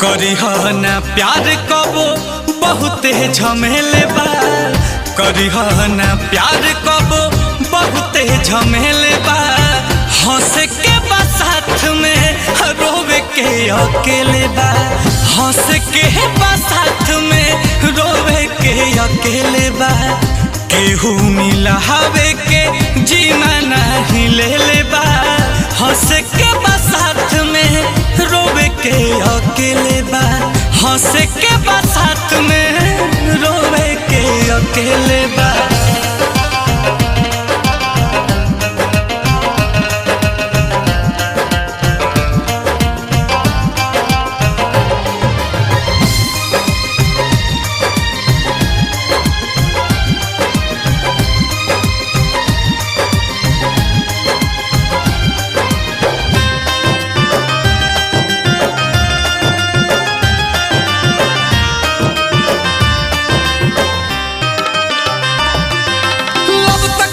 करिह ना प्यार कबो बहुते झमेले बा। करिह ना प्यार कबो बहुते झमेले बा। हंस के बा साथ में रोवे के अकेले बा। हंस के बा साथ में रोवे के अकेले बा। केहू मिला हवे के जीना नहीं ले ले बा। हंस के बा साथ में रोवे के अकेले बा। हंस के बा साथ में रोवे के अकेले बा।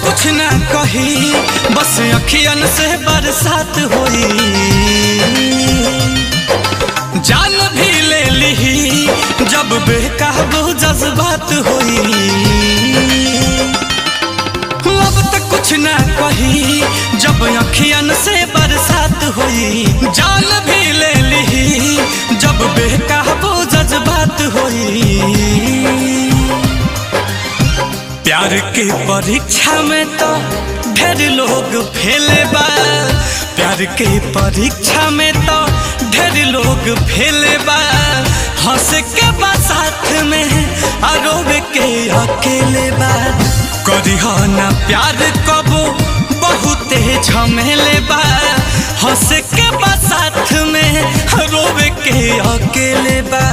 कुछ ना कही बस अखियन से बरसात होई। जान भी ले ली जब बेकाबू जज्बात होई। अब तक कुछ ना कही जब अखियन से बरसात होई। जान भी ले ली जब बेकाबू जज्बात होई। प्यार के परीक्षा में तो ढेर लोग फेले बा। प्यार के परीक्षा में तो ढेर लोग फेले बा। हंस के बा साथ में रोवे के अकेले बा। करिह ना प्यार कबो बहुते झमेले बा। हंस के बा साथ में रोवे के अकेले बा।